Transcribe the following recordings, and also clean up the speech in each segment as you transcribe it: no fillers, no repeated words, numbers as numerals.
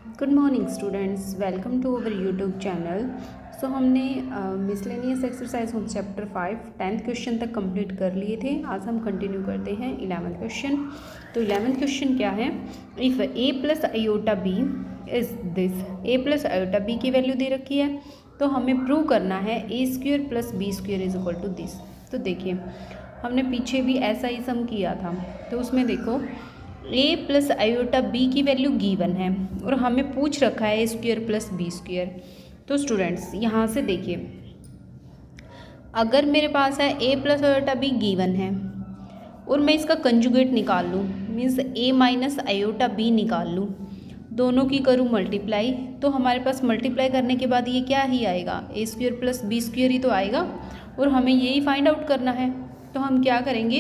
Good morning students, welcome to our YouTube channel. So हमने miscellaneous exercise of chapter 5 10th question तक complete कर लिए थे। आज हम कंटिन्यू करते हैं 11th क्वेश्चन। तो 11th क्वेश्चन क्या है, if A plus iota B is this, A plus iota B की वैल्यू दे रखी है तो हमें प्रूव करना है A square plus B square is equal to this. तो देखिए हमने पीछे भी ऐसा ही सम किया था, तो उसमें देखो ए प्लस आयोटा बी की वैल्यू गिवन है और हमें पूछ रखा है A square plus B square. तो स्टूडेंट्स यहाँ से देखिए, अगर मेरे पास है ए प्लस आयोटा बी गिवन है और मैं इसका कंजुगेट निकाल लूँ, मीन्स ए माइनस आयोटा बी निकाल लूँ, दोनों की करूँ मल्टीप्लाई, तो हमारे पास मल्टीप्लाई करने के बाद ये क्या ही आएगा, ए स्क्वेयर प्लस बी स्क्वेयर ही तो आएगा और हमें यही फाइंड आउट करना है। तो हम क्या करेंगे,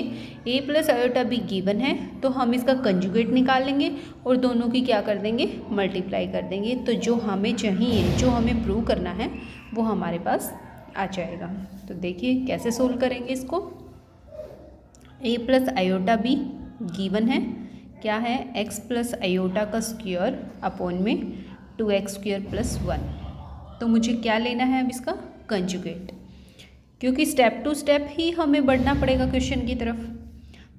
ए प्लस आयोटा बी गिवन है तो हम इसका कंजुगेट निकाल लेंगे और दोनों की क्या कर देंगे, मल्टीप्लाई कर देंगे। तो जो हमें चाहिए, जो हमें प्रूव करना है वो हमारे पास आ जाएगा। तो देखिए कैसे सोल्व करेंगे इसको। ए प्लस आयोटा बी गिवन है, क्या है, एक्स प्लस आयोटा का स्क्वायर अपॉन में 2x स्क्वायर प्लस 1। तो मुझे क्या लेना है अब, इसका कंजुगेट, क्योंकि स्टेप टू स्टेप ही हमें बढ़ना पड़ेगा क्वेश्चन की तरफ।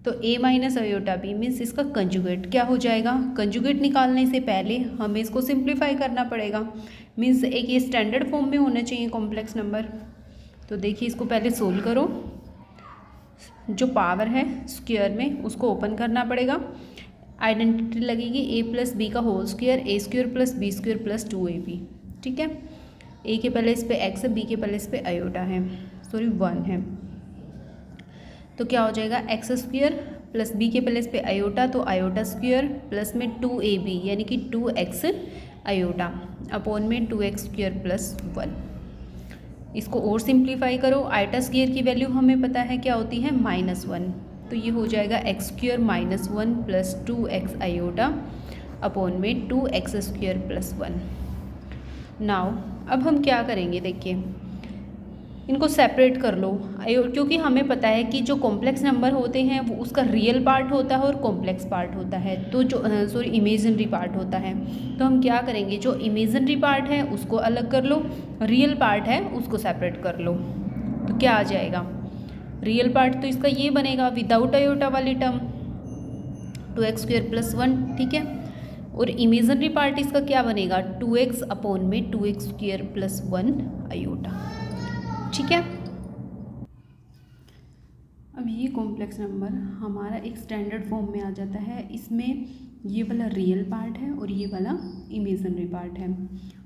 तो ए माइनस आयोटा बी मीन्स इसका कंजुगेट क्या हो जाएगा, कंजुगेट निकालने से पहले हमें इसको सिंप्लीफाई करना पड़ेगा, मीन्स एक ये स्टैंडर्ड फॉर्म में होना चाहिए कॉम्प्लेक्स नंबर। तो देखिए इसको पहले सोल्व करो, जो पावर है स्क्वायर में उसको ओपन करना पड़ेगा, आइडेंटिटी लगेगी ए प्लस बी का whole square, A square plus B square plus 2ab। ठीक है, ए के पहले इस पे एक्स है, बी के पहले इस पे आयोटा है, सॉरी 1 है, तो क्या हो जाएगा एक्स स्क्वायर प्लस बी के पहले इस पे आयोटा, तो आयोटा स्क्वायर प्लस में 2ab यानी कि 2x आयोटा अपॉन में 2x स्क्वायर प्लस 1। इसको और सिंप्लीफाई करो, आयोटा स्क्वायर की वैल्यू हमें पता है क्या होती है, -1, तो ये हो जाएगा x square minus 1 plus 2x iota upon में 2x स्क्वायर प्लस 1। नाउ अब हम क्या करेंगे, देखिए इनको सेपरेट कर लो, क्योंकि हमें पता है कि जो कॉम्प्लेक्स नंबर होते हैं वो उसका रियल पार्ट होता है और कॉम्प्लेक्स पार्ट होता है, तो जो सॉरी इमेजिनरी पार्ट होता है। तो हम क्या करेंगे, जो इमेजिनरी पार्ट है उसको अलग कर लो, रियल पार्ट है उसको सेपरेट कर लो। तो क्या आ जाएगा, रियल पार्ट तो इसका ये बनेगा विदाउट आयोटा वाली टर्म 2x स्क्वायर प्लस 1, ठीक है, और इमेजिनरी पार्ट इसका क्या बनेगा 2x अपॉन में 2x स्क्वायर प्लस 1 आयोटा। ठीक है, अब ये कॉम्प्लेक्स नंबर हमारा एक स्टैंडर्ड फॉर्म में आ जाता है, इसमें ये वाला रियल पार्ट है और ये वाला इमेजिनरी पार्ट है।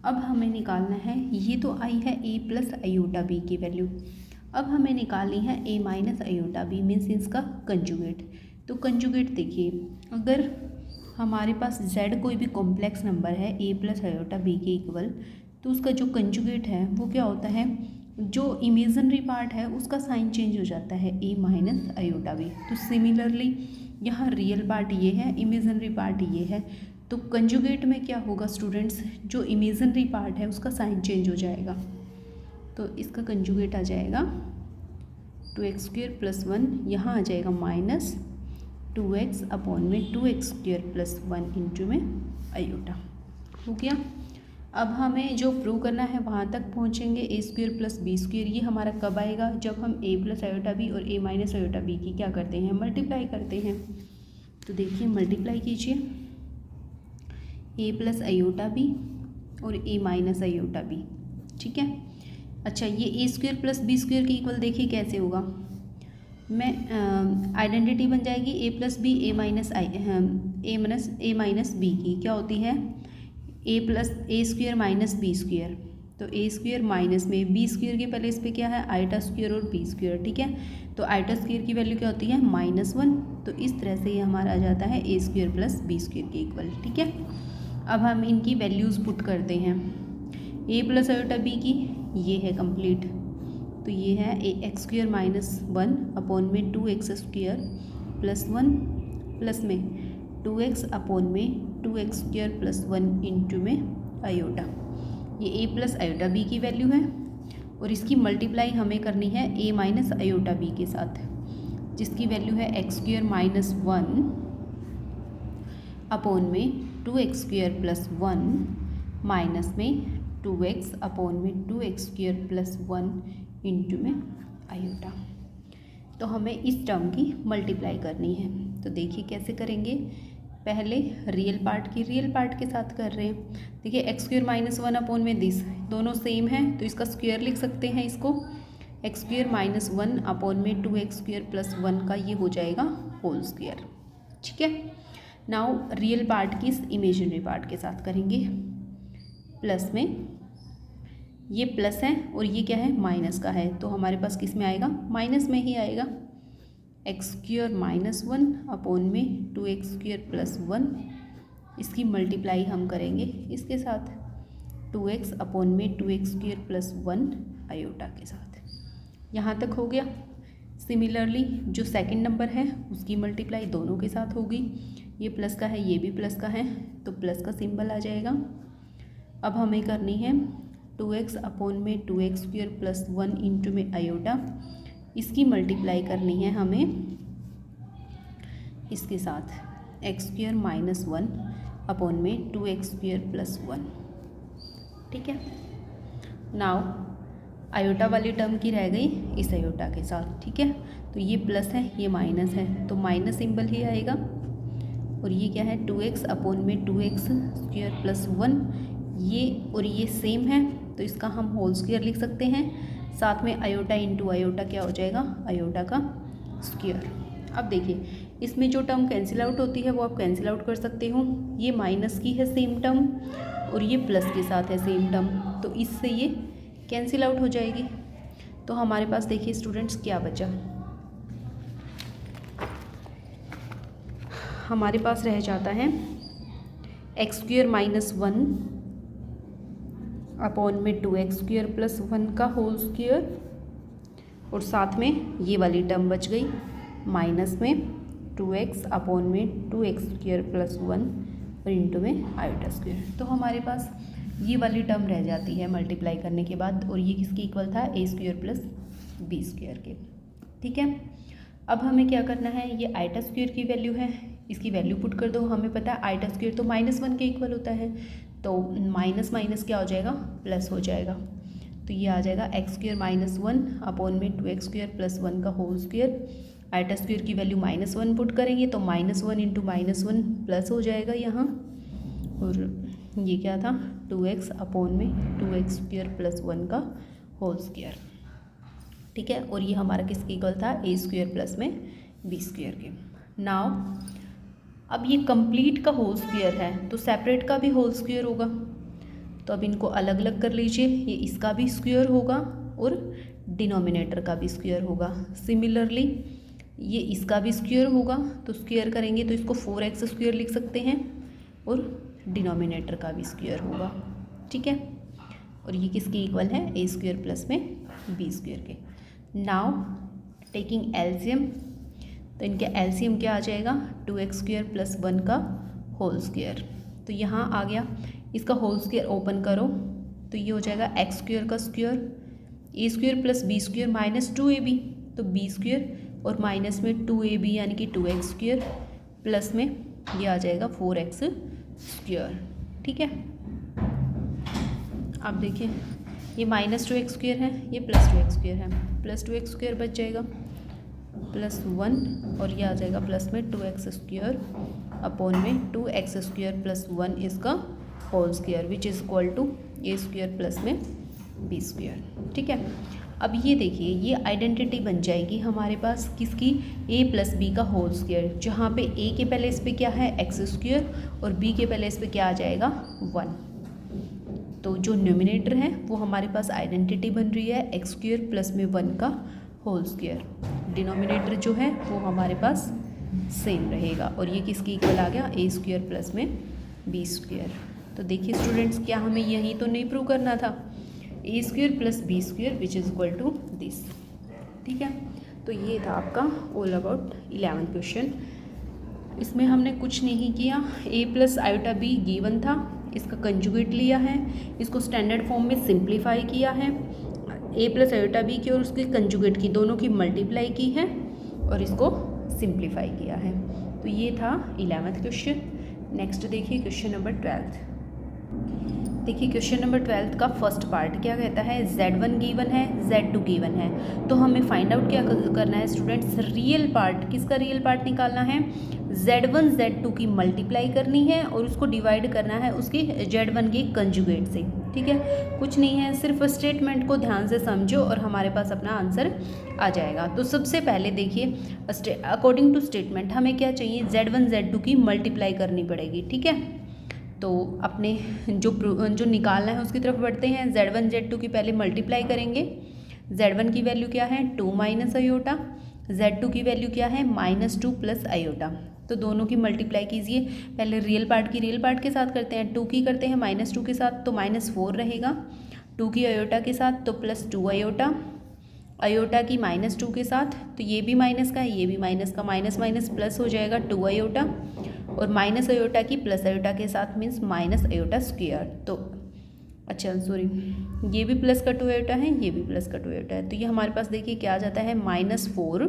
अब हमें निकालना है, ये तो आई है ए प्लस आयोटा बी की वैल्यू, अब हमें निकालनी है ए माइनस आयोटा बी मीन्स इसका कंजुगेट। तो कंजुगेट देखिए, अगर हमारे पास z कोई भी कॉम्प्लेक्स नंबर है ए प्लस आयोटा बी के इक्वल, तो उसका जो कंजुगेट है वो क्या होता है, जो इमेजिनरी पार्ट है उसका साइन चेंज हो जाता है ए माइनस आयोटा बी। तो सिमिलरली यहाँ रियल पार्ट ये है, इमेजिनरी पार्ट ये है, तो कंजुगेट में क्या होगा स्टूडेंट्स, जो इमेजिनरी पार्ट है उसका साइन चेंज हो जाएगा, तो इसका कंजुगेट आ जाएगा 2x स्क्वायर प्लस 1, यहाँ आ जाएगा माइनस 2x अपॉन में 2x स्क्वायर प्लस 1 इंटू में आयोटा। हो गया, अब हमें जो प्रूव करना है वहाँ तक पहुँचेंगे, ए स्क्वायर प्लस बी स्क्वायर, ये हमारा कब आएगा, जब हम ए प्लस आयोटा बी और ए माइनस आयोटा बी की क्या करते हैं, मल्टीप्लाई करते हैं। तो देखिए मल्टीप्लाई कीजिए, ए प्लस आयोटा बी और ए माइनस आयोटा बी, ठीक है। अच्छा, ये ए स्क्वायर प्लस बी स्क्वायर के इक्वल देखिए कैसे होगा, मैं आइडेंटिटी बन जाएगी ए plus B A minus A minus B की क्या होती है, ए प्लस ए स्क्वायर माइनस बी स्क्वायर, तो ए स्क्वायर माइनस में बी स्क्वायर के पहले इस पर क्या है आयोटा स्क्वायर और बी स्क्वायर, ठीक है। तो आयोटा स्क्वायर की वैल्यू क्या होती है -1, तो इस तरह से ये हमारा आ जाता है ए स्क्वायर प्लस बी स्क्वायर के इक्वल, ठीक है। अब हम इनकी वैल्यूज़ पुट करते हैं, ए प्लस आयोटा बी की ये है कंप्लीट, तो ये है ए एक्स स्क्वायर माइनस 1 अपॉन में 2x स्क्वायर प्लस 1 प्लस में 2x अपॉन में 2x स्क्वायर प्लस 1 इंटू में आयोटा, ये ए प्लस आयोटा बी की वैल्यू है और इसकी मल्टीप्लाई हमें करनी है ए माइनस आयोटा बी के साथ, जिसकी वैल्यू है एक्स स्क्वायर माइनस 1 अपॉन में 2x² प्लस 1 माइनस में 2x अपॉन में 2x² प्लस 1 इंटू में आयोटा। तो हमें इस टर्म की मल्टीप्लाई करनी है। तो देखिए कैसे करेंगे, पहले रियल पार्ट के साथ कर रहे हैं। देखिए x² माइनस 1 अपॉन में दिस, दोनों सेम है तो इसका स्क्वायर लिख सकते हैं इसको। x² माइनस 1 अपॉन में 2x² प्लस 1 का ये हो जाएगा होल स्क्वायर। ठीक है, नाउ रियल पार्ट की इस इमेजिनरी पार्ट के साथ करेंगे। प्लस में ये प्लस है और ये क्या है, माइनस का है, तो हमारे पास किस में आएगा, माइनस में ही आएगा। x² माइनस 1 अपॉन में 2x² प्लस 1, इसकी मल्टीप्लाई हम करेंगे इसके साथ 2x अपॉन में 2x² प्लस 1 आयोटा के साथ। यहाँ तक हो गया। सिमिलरली जो सेकंड नंबर है उसकी मल्टीप्लाई दोनों के साथ होगी। ये प्लस का है, ये भी प्लस का है, तो प्लस का सिंबल आ जाएगा। अब हमें करनी है 2x अपॉन में 2x² प्लस 1 इंटू में आयोटा, इसकी मल्टीप्लाई करनी है हमें इसके साथ x² माइनस 1 अपॉन में 2x² प्लस 1। ठीक है, नाउ आयोटा वाली टर्म की रह गई इस आयोटा के साथ। ठीक है, तो ये प्लस है, ये माइनस है, तो माइनस सिंबल ही आएगा। और ये क्या है, 2x अपॉन में 2x² प्लस 1, ये और ये सेम है तो इसका हम होल स्क्वायर लिख सकते हैं। साथ में आयोटा इंटू आयोटा क्या हो जाएगा, आयोटा का स्क्वायर। अब देखिए इसमें जो टर्म कैंसिल आउट होती है वो आप कैंसिल आउट कर सकते हो। ये माइनस की है सेम टर्म और ये प्लस के साथ है सेम टर्म, तो इससे ये कैंसिल आउट हो जाएगी। तो हमारे पास देखिए स्टूडेंट्स क्या बचा, हमारे पास रह जाता है x² माइनस 1 अपॉन में 2x² प्लस 1 का होल स्क्वायर, और साथ में ये वाली टर्म बच गई माइनस में 2x अपॉन में 2x² प्लस 1 और इंटू में आयोटा स्क्वायर। तो हमारे पास ये वाली टर्म रह जाती है मल्टीप्लाई करने के बाद, और ये किसके इक्वल था, a² प्लस b² के। ठीक है, अब हमें क्या करना है, ये आयोटा स्क्वायर की वैल्यू है, इसकी वैल्यू पुट कर दो। हमें पता है आयोटा स्क्वायर तो -1 के इक्वल होता है, तो माइनस माइनस क्या हो जाएगा, प्लस हो जाएगा। तो ये आ जाएगा x² माइनस 1 अपॉन में 2x² प्लस 1 का होल स्क्वायर। आयोटा स्क्वायर की वैल्यू -1 पुट करेंगे तो -1 इंटू -1 प्लस हो जाएगा यहाँ, और ये क्या था 2x अपॉन में 2x² प्लस 1 का होल स्क्वायर। ठीक है, और ये हमारा किसके इक्वल था, a² प्लस में b² के। नाउ अब ये कंप्लीट का होल स्क्वायर है तो सेपरेट का भी होल स्क्वायर होगा, तो अब इनको अलग अलग कर लीजिए। ये इसका भी स्क्वायर होगा और डिनोमिनेटर का भी स्क्वायर होगा। सिमिलरली ये इसका भी स्क्वायर होगा, तो स्क्वायर करेंगे तो इसको 4x² लिख सकते हैं, और डिनोमिनेटर का भी स्क्वायर होगा। ठीक है, और ये किसके इक्वल है, a² प्लस में b² के। नाउ टेकिंग एलसीएम, तो इनके एलसीएम क्या आ जाएगा, 2x² प्लस 1 का होल स्क्वायर। तो यहाँ आ गया, इसका होल स्क्वायर ओपन करो तो ये हो जाएगा x² का square, a² plus b² minus 2ab, तो b² और माइनस में 2ab यानी कि 2x² प्लस में ये आ जाएगा 4x²। ठीक है, अब देखिए ये -2x² है, ये +2x² है, +2x² बच जाएगा +1, और ये आ जाएगा प्लस में 2x² अपॉन में 2x² प्लस 1 इसका whole square which is equal to a² plus में b²। ठीक है, अब ये देखिए ये आइडेंटिटी बन जाएगी हमारे पास किसकी, a प्लस बी का होल स्क्वायर, जहाँ पे a के पहले इस पे क्या है x² और b के पहले इस पे क्या आ जाएगा 1। तो जो न्यूमिनेटर है वो हमारे पास आइडेंटिटी बन रही है x² प्लस में 1 का होल स्क्वायर, डिनोमिनेटर जो है वो हमारे पास सेम रहेगा, और ये किसकी इक्वल आ गया, a² प्लस में b²। तो देखिए स्टूडेंट्स क्या हमें यही तो नहीं प्रूव करना था, a² plus b² which is equal to this. ठीक है, तो ये था आपका ऑल अबाउट 11th क्वेश्चन। इसमें हमने कुछ नहीं किया, a plus iota b given था, इसका कंजुगेट लिया है, इसको स्टैंडर्ड फॉर्म में सिंप्लीफाई किया है, a प्लस आयोटा b की और उसके कंजुगेट की दोनों की मल्टीप्लाई की है और इसको सिंप्लीफाई किया है। तो ये था 11th क्वेश्चन। नेक्स्ट देखिए क्वेश्चन नंबर 12। देखिए क्वेश्चन नंबर 12 का फर्स्ट पार्ट क्या कहता है, Z1 गिवन है, Z2 गिवन है, तो हमें फाइंड आउट क्या करना है स्टूडेंट्स, रियल पार्ट, किसका रियल पार्ट निकालना है, Z1 Z2 की मल्टीप्लाई करनी है और उसको डिवाइड करना है उसके Z1 के कंजुगेट से। ठीक है, कुछ नहीं है, सिर्फ स्टेटमेंट को ध्यान से समझो और हमारे पास अपना आंसर आ जाएगा। तो सबसे पहले देखिए अकॉर्डिंग टू स्टेटमेंट हमें क्या चाहिए, Z1 Z2 की मल्टीप्लाई करनी पड़ेगी। ठीक है, तो अपने जो निकालना है उसकी तरफ बढ़ते हैं। Z1 Z2 की पहले मल्टीप्लाई करेंगे। Z1 की वैल्यू क्या है 2 माइनस आयोटा, Z2 की वैल्यू क्या है -2 प्लस आयोटा। तो दोनों की मल्टीप्लाई कीजिए, पहले रियल पार्ट की रियल पार्ट के साथ करते हैं, 2 की करते हैं -2 के साथ तो -4 रहेगा, 2 की आयोटा के साथ तो +2 आयोटा, आयोटा की -2 के साथ तो ये भी माइनस का है, ये भी माइनस का, माइनस माइनस प्लस हो जाएगा 2 आयोटा, और माइनस आयोटा की प्लस आयोटा के साथ मीन्स माइनस आयोटा स्क्वायर। तो अच्छा सॉरी, ये भी प्लस का 2 आयोटा है, ये भी प्लस का 2 आयोटा है, तो ये हमारे पास देखिए क्या आ जाता है -4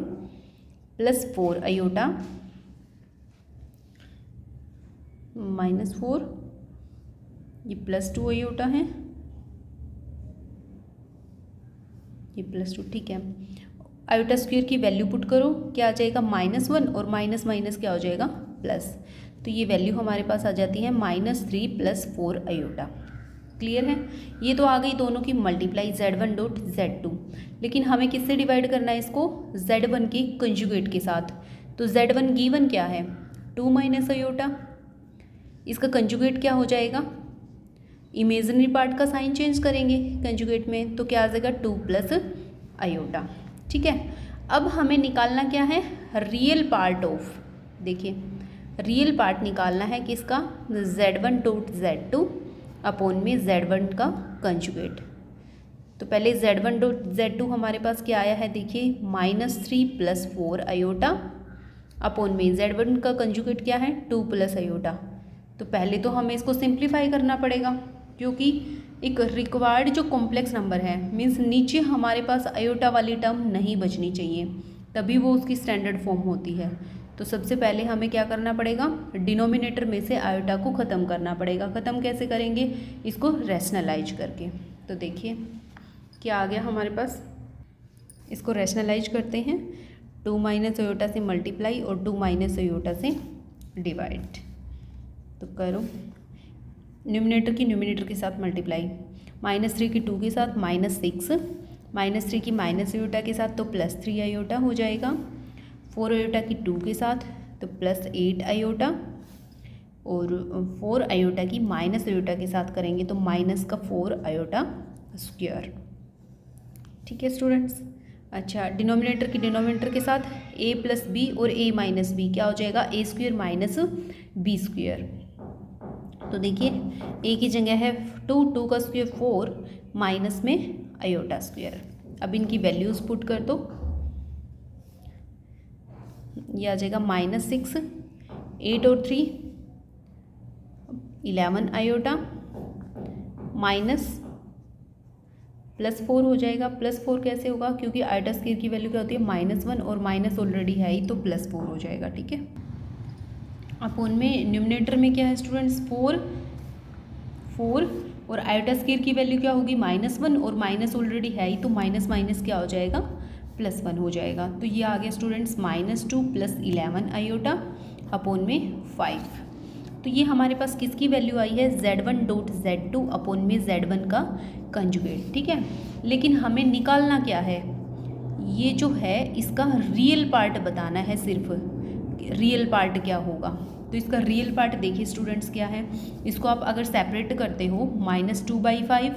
+ 4 आयोटा, -4 ये +2 आयोटा है, ये +2। ठीक है, आयोटा स्क्वायर की वैल्यू पुट करो, क्या आ जाएगा -1 और माइनस माइनस क्या हो जाएगा प्लस, तो ये वैल्यू हमारे पास आ जाती है -3 + 4 आयोटा। क्लियर है, ये तो आ गई दोनों की मल्टीप्लाई Z1 डॉट Z2, लेकिन हमें किससे डिवाइड करना है इसको, Z1 के कंजुगेट के साथ। तो Z1 गिवन क्या है 2 माइनस आयोटा, इसका कंजुगेट क्या हो जाएगा, इमेजिनरी पार्ट का साइन चेंज करेंगे कंजुगेट में, तो क्या आ जाएगा 2 प्लस आयोटा। ठीक है, अब हमें निकालना क्या है, रियल पार्ट ऑफ, देखिए रियल पार्ट निकालना है किसका, Z1 डॉट Z2 अपॉन में Z1 का कंजुगेट। तो पहले Z1 डॉट Z2 हमारे पास क्या आया है, देखिए -3 + 4 आयोटा अपॉन में Z1 का कंजुगेट क्या है 2 प्लस आयोटा। तो पहले तो हमें इसको सिंप्लीफाई करना पड़ेगा, क्योंकि एक रिक्वायर्ड जो कॉम्प्लेक्स नंबर है मीन्स नीचे हमारे पास आयोटा वाली टर्म नहीं बचनी चाहिए, तभी वो उसकी स्टैंडर्ड फॉर्म होती है। तो सबसे पहले हमें क्या करना पड़ेगा, डिनोमिनेटर में से आयोटा को ख़त्म करना पड़ेगा। ख़त्म कैसे करेंगे, इसको रैशनलाइज करके। तो देखिए क्या आ गया हमारे पास, इसको रैशनलाइज करते हैं, 2 माइनस आयोटा से मल्टीप्लाई और 2 माइनस आयोटा से डिवाइड। तो करो, न्यूमिनेटर की न्यूमिनेटर के साथ मल्टीप्लाई, -3 की 2 के साथ -6, -3 की माइनस आयोटा के साथ तो +3 आयोटा हो जाएगा, 4 आयोटा की 2 के साथ तो +8 आयोटा, और 4 आयोटा की माइनस आयोटा के साथ करेंगे तो -4 आयोटा स्क्वायर। ठीक है स्टूडेंट्स, अच्छा डिनोमिनेटर की डिनोमिनेटर के साथ a + b और a - b क्या हो जाएगा, a² - b²। तो देखिए a की जगह है 2 का स्क्वायर 4 माइनस में आयोटा स्क्वायर। अब इनकी वैल्यूज़ पुट कर दो, ये आ जाएगा -6, 8 और 3 11 आयोटा, माइनस +4 हो जाएगा। +4 कैसे होगा, क्योंकि आयोटा स्क्वायर की वैल्यू क्या होती है -1 और माइनस ऑलरेडी है ही, तो +4 हो जाएगा। ठीक है, अपॉन में न्यूमिनेटर में क्या है स्टूडेंट्स 4 और आयोटा स्क्वायर की वैल्यू क्या होगी -1 और माइनस ऑलरेडी है ही, तो माइनस माइनस क्या हो जाएगा +1 हो जाएगा। तो ये आ गया स्टूडेंट्स -2 + 11 आयोटा अपॉन में 5। तो ये हमारे पास किसकी वैल्यू आई है, Z1 डॉट Z2 अपॉन में Z1 का कंजुगेट। ठीक है, लेकिन हमें निकालना क्या है, ये जो है इसका रियल पार्ट बताना है, सिर्फ रियल पार्ट क्या होगा। तो इसका रियल पार्ट देखिए स्टूडेंट्स क्या है, इसको आप अगर सेपरेट करते हो -2/5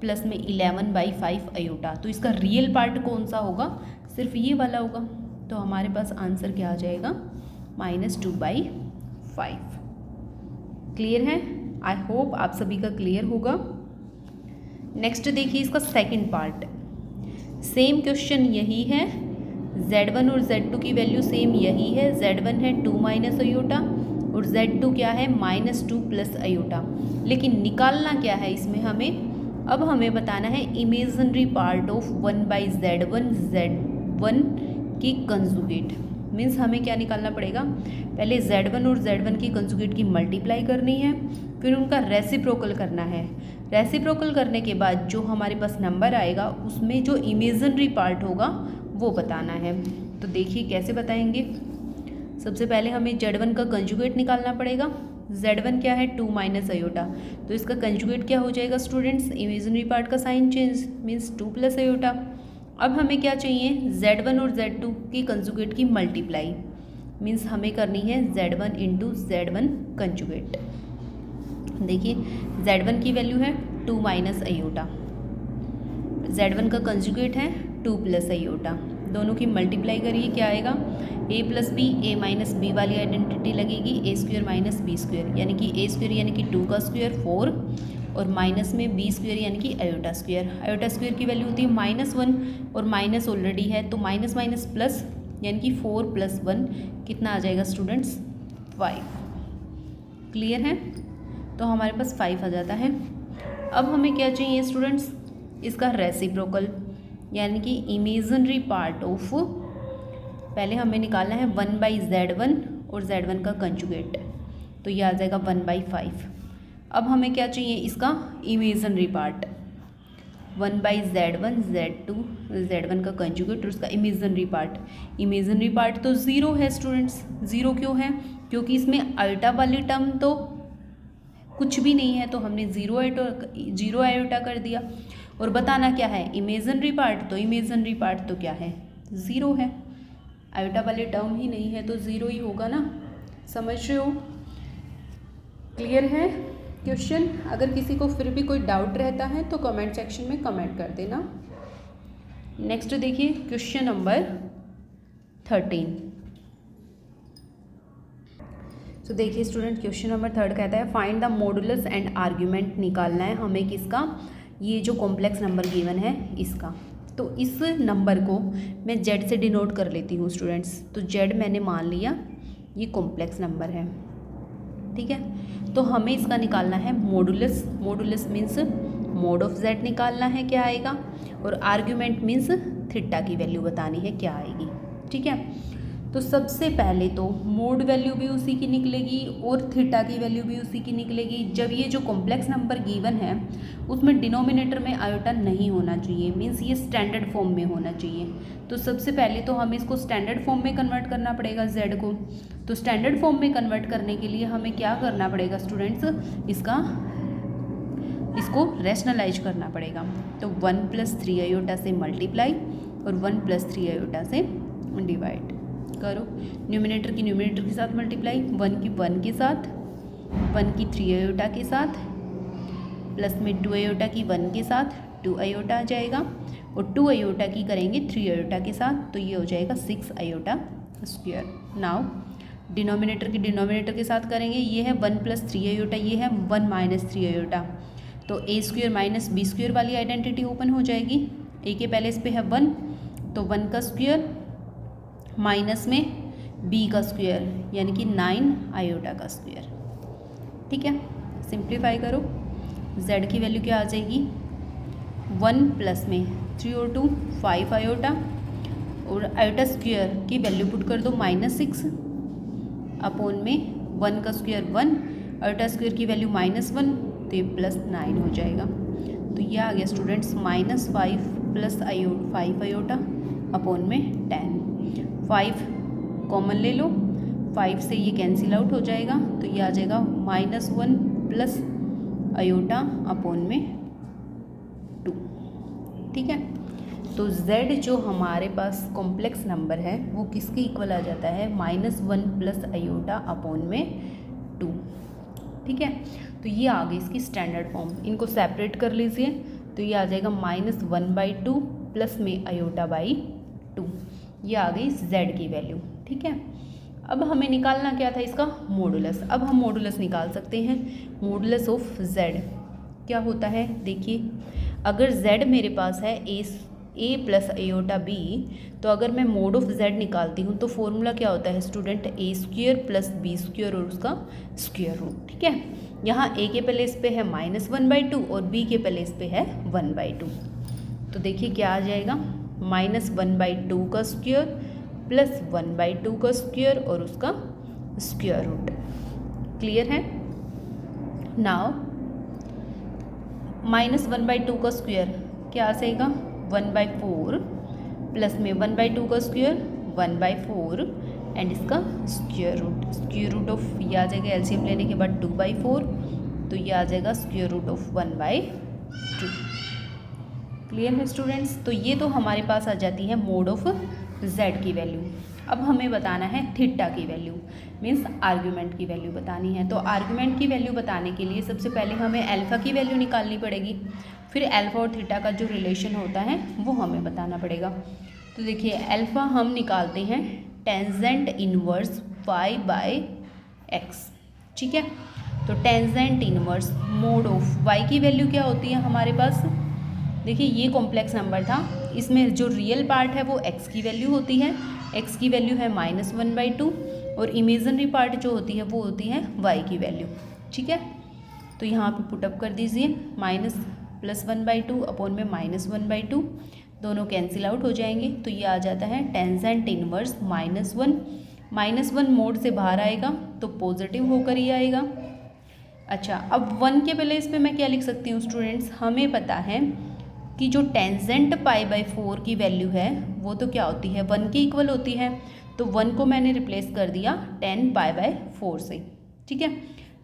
प्लस में 11/5 आयोटा, तो इसका रियल पार्ट कौन सा होगा, सिर्फ ये वाला होगा। तो हमारे पास आंसर क्या आ जाएगा -2/5। क्लियर है, आई होप आप सभी का क्लियर होगा। नेक्स्ट देखिए इसका सेकंड पार्ट, सेम क्वेश्चन यही है, Z1 और Z2 की वैल्यू सेम यही है, Z1 है 2 माइनस आयोटा और Z2 क्या है -2 प्लस आयोटा, लेकिन निकालना क्या है इसमें हमें, अब हमें बताना है imaginary part of 1/Z1 Z1 की कंजुगेट। मीन्स हमें क्या निकालना पड़ेगा, पहले Z1 और Z1 की कंजुगेट की मल्टीप्लाई करनी है, फिर उनका रेसिप्रोकल करना है। रेसिप्रोकल करने के बाद जो हमारे पास नंबर आएगा उसमें जो इमेजिनरी पार्ट होगा वो बताना है। तो देखिए कैसे बताएंगे। सबसे पहले हमें Z1 का कंजुगेट निकालना पड़ेगा। Z1 क्या है, 2 माइनस अयोटा, तो इसका कंजुगेट क्या हो जाएगा स्टूडेंट्स, इमेजिनरी पार्ट का sign change means 2 plus iota. अब हमें क्या चाहिए, Z1 और Z2 की कंजुगेट की मल्टीप्लाई, मीन्स हमें करनी है Z1 इंटू Z1 कंजुगेट। देखिए Z1 की वैल्यू है 2 माइनस अयोटा, Z1 का कंजुगेट है 2 प्लस अयोटा, दोनों की मल्टीप्लाई करिए क्या आएगा, a plus B, A minus B वाली आइडेंटिटी लगेगी, A square minus B square, यानी कि ए स्क्वेयर यानी कि 2 का स्क्वेयर 4 और माइनस में बी स्क्वेयर यानी कि अयोटा स्क्वेयर। अयोटा स्क्वेयर की वैल्यू होती है -1 और माइनस ऑलरेडी है तो माइनस माइनस प्लस यानी कि 4 + 1 कितना आ जाएगा स्टूडेंट्स, 5। क्लियर है, तो हमारे पास 5 आ जाता है। अब हमें क्या चाहिए स्टूडेंट्स, इसका रेसिप्रोकल यानी कि इमेजिनरी पार्ट ऑफ, पहले हमें निकालना है 1/Z1 और Z1 का कंजुगेट, तो ये आ जाएगा 1/5। अब हमें क्या चाहिए, इसका imaginary part 1/Z1 Z2 Z1 का कंजुगेट और उसका इमेजिनरी पार्ट तो 0 है स्टूडेंट्स। 0 क्यों है, क्योंकि इसमें अल्टा वाली टर्म तो कुछ भी नहीं है, तो हमने 0 आयोटा कर दिया। और बताना क्या है, इमेजिनरी पार्ट, तो इमेजिनरी पार्ट तो क्या है, 0 है, आयोटा वाली टर्म ही नहीं है तो 0 ही होगा ना, समझ रहे हो। क्लियर है क्वेश्चन। अगर किसी को फिर भी कोई डाउट रहता है तो कमेंट सेक्शन में कमेंट कर देना। नेक्स्ट देखिए क्वेश्चन नंबर 13। तो देखिए स्टूडेंट क्वेश्चन नंबर 3 कहता है find the modulus and argument निकालना है हमें किसका, ये जो कॉम्प्लेक्स नंबर गिवन है इसका। तो इस नंबर को मैं Z से डिनोट कर लेती हूँ स्टूडेंट्स। तो Z मैंने मान लिया ये कॉम्प्लेक्स नंबर है, ठीक है। तो हमें इसका निकालना है modulus, modulus means mode of Z निकालना है क्या आएगा, और आर्ग्यूमेंट मीन्स थीटा की वैल्यू बतानी है क्या आएगी, ठीक है। तो सबसे पहले तो मोड वैल्यू भी उसी की निकलेगी और थीटा की वैल्यू भी उसी की निकलेगी जब ये जो कॉम्प्लेक्स नंबर गिवन है उसमें डिनोमिनेटर में आयोटा नहीं होना चाहिए, मीन्स ये स्टैंडर्ड फॉर्म में होना चाहिए। तो सबसे पहले तो हमें इसको स्टैंडर्ड फॉर्म में कन्वर्ट करना पड़ेगा Z को। तो स्टैंडर्ड फॉर्म में कन्वर्ट करने के लिए हमें क्या करना पड़ेगा स्टूडेंट्स, इसको रैशनलाइज करना पड़ेगा। तो 1 + 3 आयोटा से मल्टीप्लाई और 1 + 3 आयोटा से डिवाइड करो। न्यूमिनेटर की न्यूमिनेटर के साथ मल्टीप्लाई, 1 की 1 के साथ, 1 की 3 आयोटा के साथ, प्लस में 2 आयोटा की 1 के साथ 2 आयोटा आ जाएगा, और 2 आयोटा की करेंगे 3 आयोटा के साथ, तो ये हो जाएगा 6 आयोटा स्क्वायर। नाउ डिनोमिनेटर की डिनोमिनेटर के साथ करेंगे, ये है 1 + 3 आयोटा, ये है 1 - 3 आयोटा, तो a² - b² वाली आइडेंटिटी ओपन हो जाएगी। a के पहले इस पे है 1, तो 1 का स्क्वायर माइनस में b का स्क्वायर यानी कि 9 आयोटा का स्क्वायर, ठीक है। सिंप्लीफाई करो, z की वैल्यू क्या आ जाएगी, 1 प्लस में 3 और 2 5 आयोटा, और आयोटा स्क्वायर की वैल्यू पुट कर दो -6 अपॉन में 1 का स्क्वायर 1, आयोटा स्क्वायर की वैल्यू -1, तो ये +9 हो जाएगा। तो ये आ गया स्टूडेंट्स -5 + 5 आयोटा अपॉन में 10। 5 कॉमन ले लो, 5 से ये कैंसिल आउट हो जाएगा, तो ये आ जाएगा -1 प्लस आयोटा अपॉन में 2, ठीक है। तो Z जो हमारे पास कॉम्प्लेक्स नंबर है वो किसके इक्वल आ जाता है, -1 प्लस आयोटा अपॉन में 2, ठीक है। तो ये आ गई इसकी स्टैंडर्ड फॉर्म, इनको सेपरेट कर लीजिए, तो ये आ जाएगा -1/2 प्लस में आयोटा बाई 2, ये आ गई Z की वैल्यू, ठीक है। अब हमें निकालना क्या था, इसका मॉडुलस। अब हम मॉडुलस निकाल सकते हैं, मॉडुलस ऑफ Z क्या होता है, देखिए अगर Z मेरे पास है a + आयोटा b, तो अगर मैं मोड ऑफ Z निकालती हूँ तो फॉर्मूला क्या होता है स्टूडेंट, a² + b² और उसका स्क्वायर रूट, ठीक है। यहाँ a के पहले इस पे है -1/2 और b के पहले इस पे है 1/2, तो देखिए क्या आ जाएगा, -1/2 का स्क्वायर प्लस 1/2 का स्क्वायर और उसका स्क्वायर रूट। क्लियर है? नाउ -1/2 का स्क्वायर क्या आ जाएगा 1/4 प्लस में 1/2 का स्क्वायर 1/4 एंड इसका स्क्वायर रूट ऑफ ये आ जाएगा एलसीएम लेने के बाद 2/4, तो ये आ जाएगा स्क्वायर रूट ऑफ 1/2। क्लियर है स्टूडेंट्स? तो ये तो हमारे पास आ जाती है मोड ऑफ z की वैल्यू। अब हमें बताना है थीटा की वैल्यू, मीन्स आर्ग्यूमेंट की वैल्यू बतानी है। तो आर्ग्यूमेंट की वैल्यू बताने के लिए सबसे पहले हमें अल्फ़ा की वैल्यू निकालनी पड़ेगी, फिर अल्फ़ा और थीटा का जो रिलेशन होता है वो हमें बताना पड़ेगा। तो देखिए अल्फ़ा हम निकालते हैं टेंजेंट इनवर्स y/x, ठीक है। तो tangent inverse mode of y की वैल्यू क्या होती है हमारे पास, देखिए ये कॉम्प्लेक्स नंबर था, इसमें जो रियल पार्ट है वो x की वैल्यू होती है, x की वैल्यू है -1/2 और इमेजिनरी पार्ट जो होती है वो होती है y की वैल्यू, ठीक है। तो यहाँ पे पुटअप कर दीजिए -+1/2 अपॉन में -1/2, दोनों कैंसिल आउट हो जाएंगे, तो ये आ जाता है टेंजेंट इनवर्स -1 मोड से बाहर आएगा तो पॉजिटिव होकर ही आएगा। अच्छा, अब 1 के प्लेस पे मैं क्या लिख सकती हूँ स्टूडेंट्स, हमें पता है कि जो टेंजेंट π/4 की वैल्यू है वो तो क्या होती है 1 के इक्वल होती है, तो 1 को मैंने रिप्लेस कर दिया tan π/4 से, ठीक है।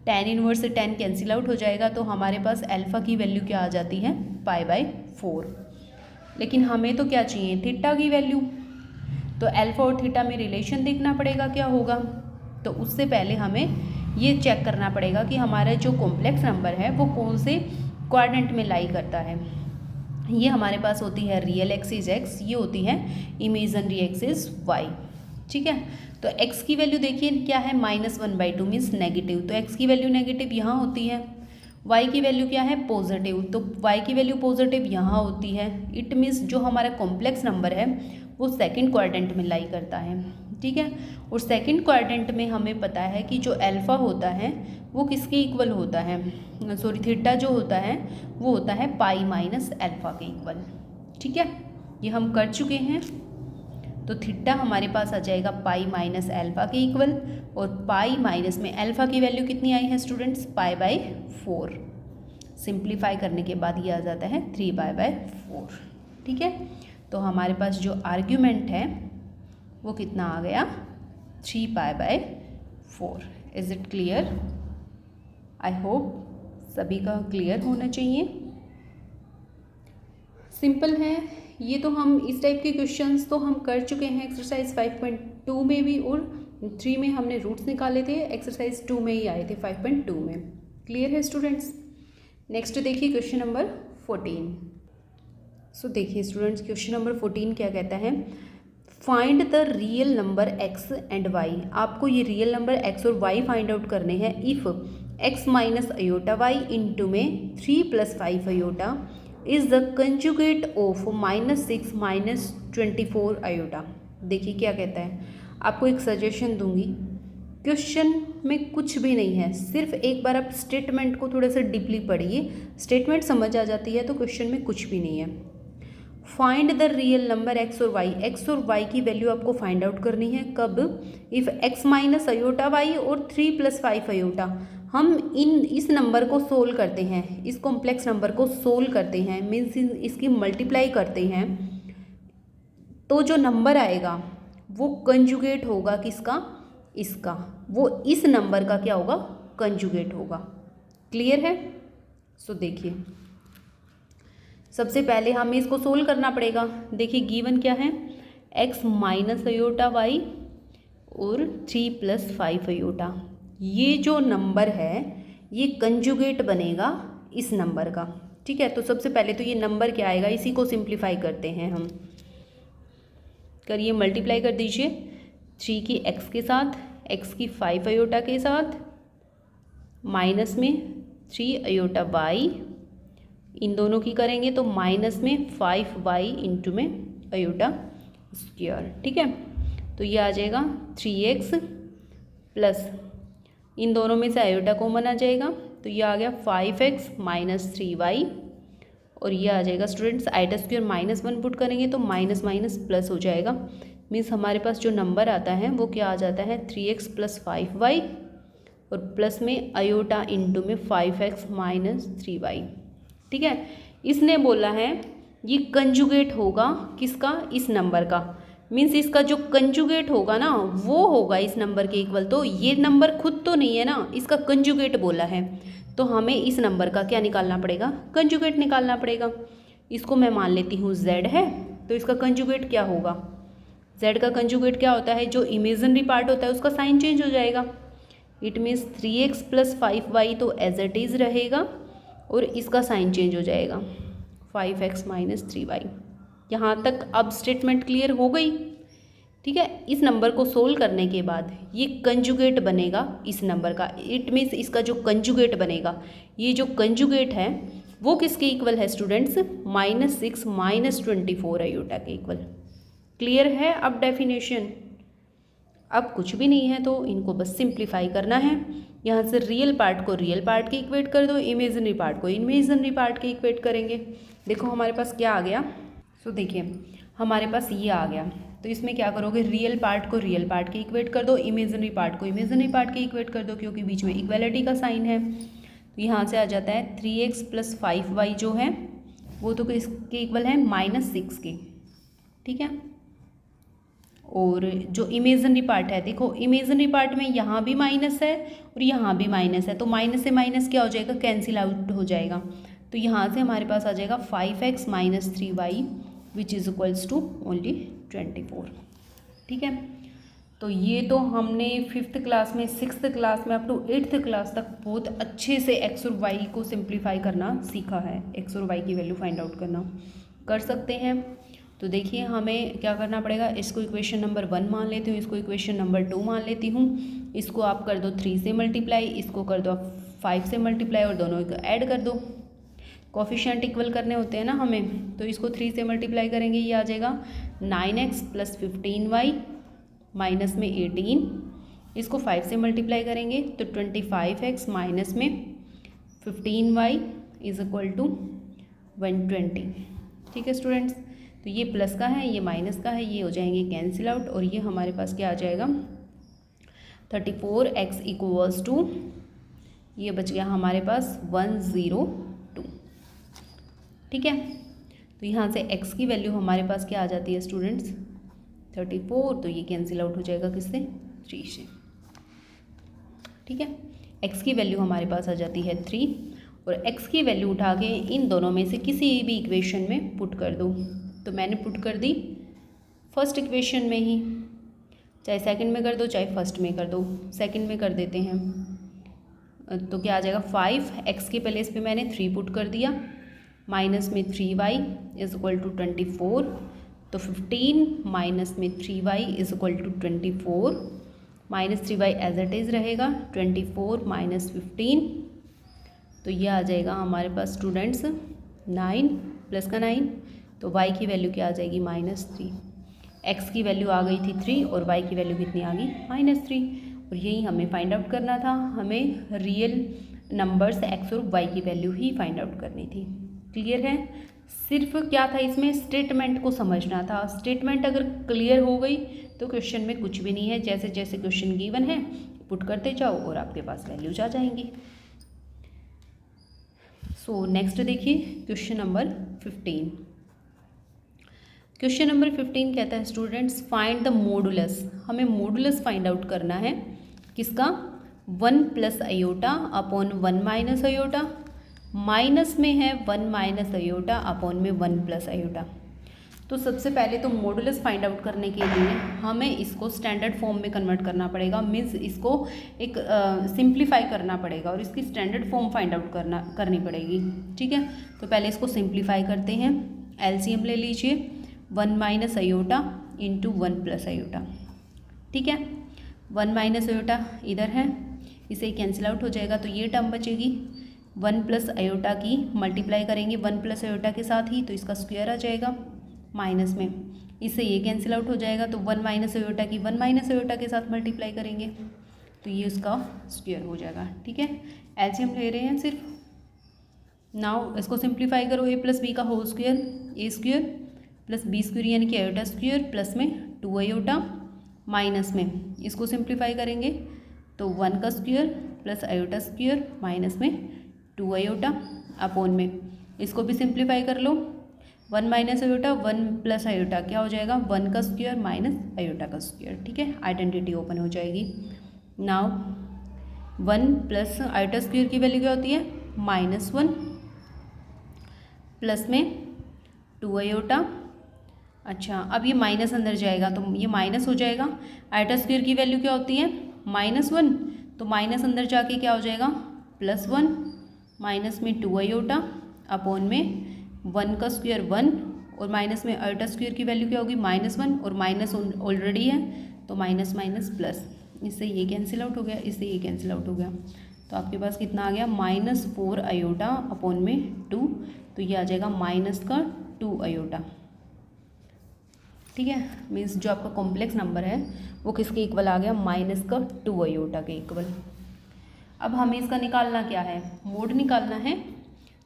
tan इनवर्स से tan कैंसिल आउट हो जाएगा, तो हमारे पास अल्फ़ा की वैल्यू क्या आ जाती है π/4। लेकिन हमें तो क्या चाहिए थीटा की वैल्यू, तो अल्फ़ा और थीटा में रिलेशन देखना पड़ेगा क्या होगा। तो उससे पहले हमें ये चेक करना पड़ेगा कि हमारा जो कॉम्प्लेक्स नंबर है वो कौन से क्वाड्रेंट में लाई करता है। ये हमारे पास होती है रियल एक्सिस x, ये होती है इमेजिनरी एक्सिस y, ठीक है। तो x की वैल्यू देखिए क्या है -1/2 मीन्स नेगेटिव, तो x की वैल्यू नेगेटिव यहाँ होती है, y की वैल्यू क्या है पॉजिटिव, तो y की वैल्यू पॉजिटिव यहाँ होती है। इट मीन्स जो हमारा कॉम्प्लेक्स नंबर है वो सेकंड क्वाड्रेंट में लाई करता है, ठीक है। और सेकंड क्वाड्रेंट में हमें पता है कि जो अल्फ़ा होता है वो किसके इक्वल होता है, सॉरी थीटा जो होता है वो होता है पाई माइनस अल्फ़ा के इक्वल, ठीक है। ये हम कर चुके हैं, तो थीटा हमारे पास आ जाएगा पाई माइनस अल्फ़ा के इक्वल, और पाई माइनस में अल्फ़ा की वैल्यू कितनी आई है स्टूडेंट्स π/4, सिंप्लीफाई करने के बाद ये आ जाता है 3π/4, ठीक है। तो हमारे पास जो आर्ग्यूमेंट है वो कितना आ गया 3π/4। Is it clear? I hope सभी का क्लियर होना चाहिए। सिंपल है ये, तो हम इस टाइप के क्वेश्चंस तो हम कर चुके हैं एक्सरसाइज 5.2 में भी, और 3 में हमने रूट्स निकाले थे, एक्सरसाइज 2 में ही आए थे 5.2 में। क्लियर है स्टूडेंट्स? नेक्स्ट देखिए क्वेश्चन नंबर 14। सो देखिए स्टूडेंट्स क्वेश्चन नंबर 14 क्या कहता है, find the real number x and y। आपको ये रियल नंबर x और y फाइंड आउट करने हैं if x minus iota y into में 3 + 5 iota is the conjugate of -6 - 24 iota. देखिए क्या कहता है, आपको एक सजेशन दूंगी, क्वेश्चन में कुछ भी नहीं है, सिर्फ एक बार आप स्टेटमेंट को थोड़ा सा डीपली पढ़िए, स्टेटमेंट समझ आ जाती है तो क्वेश्चन में कुछ भी नहीं है। Find the real number x और y की वैल्यू आपको फाइंड आउट करनी है कब, if x minus iota y और 3 + 5 अयोटा। हम इस नंबर को सोल्व करते हैं, इस कॉम्प्लेक्स नंबर को सोल्व करते हैं, मीन्स इसकी मल्टीप्लाई करते हैं, तो जो नंबर आएगा वो कंजुगेट होगा किसका, इसका, वो इस नंबर का क्या होगा कंजुगेट होगा। क्लियर है? सो देखिए सबसे पहले हमें इसको सोल्व करना पड़ेगा। देखिए गिवन क्या है, x माइनस अयोटा y और 3 + 5 अयोटा। ये जो नंबर है ये कंजुगेट बनेगा इस नंबर का, ठीक है। तो सबसे पहले तो ये नंबर क्या आएगा, इसी को सिंप्लीफाई करते हैं हम, करिए मल्टीप्लाई कर दीजिए 3 की x के साथ, x की 5 अयोटा के साथ, माइनस में 3 अयोटा y, इन दोनों की करेंगे तो माइनस में 5y इंटू में अयोटा स्क्वायर, ठीक है। तो ये आ जाएगा 3x प्लस इन दोनों में से अयोटा कॉमन आ जाएगा, तो ये आ गया 5x - 3y, और ये आ जाएगा स्टूडेंट्स आयोटा स्क्वायर -1 पुट करेंगे तो माइनस माइनस प्लस हो जाएगा, मीन्स हमारे पास जो नंबर आता है वो क्या आ जाता है 3x + 5y और प्लस में आयोटा इंटू में 5x - 3y। ठीक है, इसने बोला है ये कंजुगेट होगा किसका, इस नंबर का। मीन्स इसका जो कंजुगेट होगा ना वो होगा इस नंबर के इक्वल। तो ये नंबर खुद तो नहीं है ना, इसका कंजुगेट बोला है, तो हमें इस नंबर का क्या निकालना पड़ेगा, कंजुगेट निकालना पड़ेगा। इसको मैं मान लेती हूँ z है, तो इसका कंजुगेट क्या होगा, z का कंजुगेट क्या होता है, जो इमेजिनरी पार्ट होता है उसका साइन चेंज हो जाएगा। इट मीन्स 3x + 5y तो एज इट इज़ रहेगा और इसका साइन चेंज हो जाएगा 5x - 3y। यहाँ तक अब स्टेटमेंट क्लियर हो गई। ठीक है, इस नंबर को सोल्व करने के बाद ये कंजुगेट बनेगा इस नंबर का। इट मीन्स इसका जो कंजुगेट बनेगा, ये जो कंजुगेट है वो किसके इक्वल है स्टूडेंट्स, -6 - 24 आयोटा के इक्वल। क्लियर है अब डेफिनेशन। अब कुछ भी नहीं है तो इनको बस सिंप्लीफाई करना है। यहाँ से रियल पार्ट को रियल पार्ट के इक्वेट कर दो, इमेजिनरी पार्ट को इमेजिनरी पार्ट के इक्वेट करेंगे। देखो हमारे पास क्या आ गया, सो देखिए हमारे पास ये आ गया। तो इसमें क्या करोगे, रियल पार्ट को रियल पार्ट के इक्वेट कर दो, इमेजिनरी पार्ट को इमेजिनरी पार्ट के इक्वेट कर दो, क्योंकि बीच में इक्वलिटी का साइन है। तो यहाँ से आ जाता है 3x + 5y जो है वो तो किसके इक्वल है, -6 के। ठीक है, और जो इमेजिनरी पार्ट है, देखो इमेजिनरी पार्ट में यहाँ भी माइनस है और यहाँ भी माइनस है, तो माइनस से माइनस क्या हो जाएगा, कैंसिल आउट हो जाएगा। तो यहाँ से हमारे पास आ जाएगा 5x - 3y which is equals to only 24। ठीक है, तो ये तो हमने 5th क्लास में, 6th क्लास में अप टू 8th क्लास तक बहुत अच्छे से x और y को सिंप्लीफाई करना सीखा है। x और y की वैल्यू फाइंड आउट करना कर सकते हैं। तो देखिए हमें क्या करना पड़ेगा, इसको इक्वेशन नंबर 1 मान लेती हूँ, इसको इक्वेशन नंबर 2 मान लेती हूँ। इसको आप कर दो 3 से मल्टीप्लाई, इसको कर दो 5 से मल्टीप्लाई और दोनों को ऐड कर दो। कोफिशिएंट इक्वल करने होते हैं ना हमें, तो इसको 3 से मल्टीप्लाई करेंगे, ये आ जाएगा 9x + 15y माइनस में 18। इसको 5 से मल्टीप्लाई करेंगे तो 25x माइनस में 15y इज इक्वल टू 120। ठीक है स्टूडेंट्स, तो ये प्लस का है, ये माइनस का है, ये हो जाएंगे कैंसिल आउट और ये हमारे पास क्या आ जाएगा 34x इक्वल्स टू, ये बच गया हमारे पास 102। ठीक है, तो यहाँ से x की वैल्यू हमारे पास क्या आ जाती है स्टूडेंट्स 34, तो ये कैंसिल आउट हो जाएगा किससे, 3 से। ठीक है, x की वैल्यू हमारे पास आ जाती है 3 और x की वैल्यू उठा के इन दोनों में से किसी भी इक्वेशन में पुट कर दो। तो मैंने पुट कर दी फर्स्ट इक्वेशन में ही, चाहे सेकंड में कर दो चाहे फर्स्ट में कर दो, सेकंड में कर देते हैं। तो क्या आ जाएगा 5x के प्लेस पे मैंने 3 पुट कर दिया, माइनस में 3y इज इक्वल टू 24, तो 15 माइनस में 3y is equal to 24, minus 3y as it is रहेगा, 24 माइनस 15, तो ये आ जाएगा हमारे पास स्टूडेंट्स 9 प्लस का 9, तो y की वैल्यू क्या आ जाएगी -3। x की वैल्यू आ गई थी 3 और y की वैल्यू कितनी आ गई -3, और यही हमें फाइंड आउट करना था। हमें रियल नंबर्स x और y की वैल्यू ही फाइंड आउट करनी थी। क्लियर है, सिर्फ क्या था इसमें स्टेटमेंट को समझना था। स्टेटमेंट अगर क्लियर हो गई तो क्वेश्चन में कुछ भी नहीं है, जैसे जैसे क्वेश्चन गिवन है पुट करते जाओ और आपके पास वैल्यूज आ जाएंगी। सो नेक्स्ट देखिए क्वेश्चन नंबर 15। क्वेश्चन नंबर 15 कहता है स्टूडेंट्स फाइंड द मोडुलस। हमें मोडुलस फाइंड आउट करना है किसका, 1 + आयोटा अपॉन 1 - आयोटा, माइनस में है 1 - आयोटा अपॉन में 1 + आयोटा। तो सबसे पहले तो मॉडुलस फाइंड आउट करने के लिए हमें इसको स्टैंडर्ड फॉर्म में कन्वर्ट करना पड़ेगा, मीन्स इसको एक सिंप्लीफाई करना पड़ेगा और इसकी स्टैंडर्ड फॉर्म फाइंड आउट करनी पड़ेगी। ठीक है, तो पहले इसको सिंप्लीफाई करते हैं। एलसीएम ले लीजिए, 1 - आयोटा इंटू 1 + आयोटा। ठीक है, 1 - आयोटा इधर है, इसे कैंसिल आउट हो जाएगा, तो ये टर्म बचेगी। 1 + आयोटा की मल्टीप्लाई करेंगे 1 + आयोटा के साथ ही, तो इसका स्क्वायर आ जाएगा माइनस में, इससे ये कैंसिल आउट हो जाएगा। तो 1 - आयोटा की 1 - आयोटा के साथ मल्टीप्लाई करेंगे तो ये उसका स्क्वायर हो जाएगा। ठीक है, एलसीएम ले रहे हैं सिर्फ। नाउ इसको सिंप्लीफाई करो, a + b का होल स्क्वायर, a² + b² यानी कि आयोटा स्क्वायर प्लस में 2 आयोटा माइनस में इसको सिंप्लीफाई करेंगे तो 1 का square plus iota square minus में 2 आयोटा अपॉन में इसको भी सिंप्लीफाई कर लो 1 माइनस आयोटा 1 प्लस आयोटा क्या हो जाएगा 1 का स्क्वायर माइनस आयोटा का स्क्वायर। ठीक है, आइडेंटिटी ओपन हो जाएगी। नाउ 1 प्लस आयोटा स्क्वायर की वैल्यू क्या होती है -1 प्लस में 2 आयोटा। अच्छा, अब ये माइनस अंदर जाएगा तो ये माइनस हो जाएगा। आयोटा स्क्वायर की वैल्यू क्या होती है -1, तो माइनस अंदर जाके क्या हो जाएगा +1 माइनस में 2 आयोटा अपॉन में 1 का स्क्वायर 1 और माइनस में आयोटा स्क्वायर की वैल्यू क्या होगी -1 और माइनस ऑलरेडी है तो माइनस माइनस प्लस, इससे ये कैंसिल आउट हो गया, इससे ये कैंसिल आउट हो गया। तो आपके पास कितना आ गया -4 आयोटा अपॉन में 2, तो ये आ जाएगा माइनस का 2 आयोटा। ठीक है, मीन्स जो आपका कॉम्प्लेक्स नंबर है वो किसके इक्वल आ गया माइनस का 2 आयोटा के इक्वल। अब हमें इसका निकालना क्या है मोड निकालना है।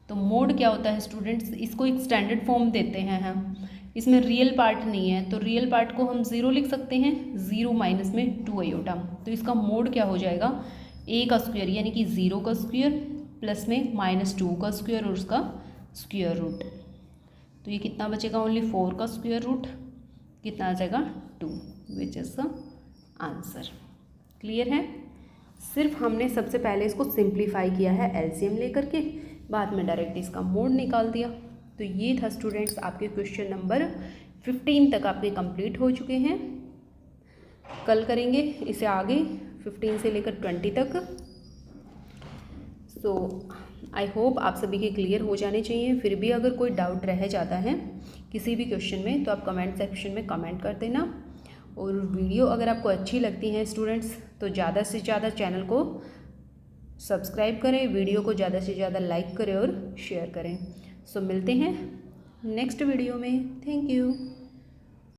तो मोड क्या होता है स्टूडेंट्स, इसको एक स्टैंडर्ड फॉर्म देते हैं हम, इसमें रियल पार्ट नहीं है तो रियल पार्ट को हम 0 लिख सकते हैं, 0 माइनस में 2 आयोटा। तो इसका मोड क्या हो जाएगा a का स्क्वायर यानी कि 0 का स्क्वायर प्लस में -2 का स्क्वायर और उसका स्क्वायर रूट। तो ये कितना बचेगा ओनली 4 का स्क्वायर रूट, कितना आ जाएगा 2, which is the answer. Clear है, सिर्फ हमने सबसे पहले इसको सिंप्लीफाई किया है एलसीएम लेकर के, बाद में डायरेक्ट इसका मोड निकाल दिया। तो ये था स्टूडेंट्स आपके क्वेश्चन नंबर 15 तक आपके कंप्लीट हो चुके हैं। कल करेंगे इसे आगे 15 से लेकर 20 तक। सो आई होप आप सभी के क्लियर हो जाने चाहिए। फिर भी अगर कोई डाउट रह जाता है किसी भी क्वेश्चन में तो आप कमेंट सेक्शन में कमेंट कर देना। और वीडियो अगर आपको अच्छी लगती है स्टूडेंट्स तो ज़्यादा से ज़्यादा चैनल को सब्सक्राइब करें, वीडियो को ज़्यादा से ज़्यादा लाइक करें और शेयर करें। सो मिलते हैं नेक्स्ट वीडियो में। Thank you.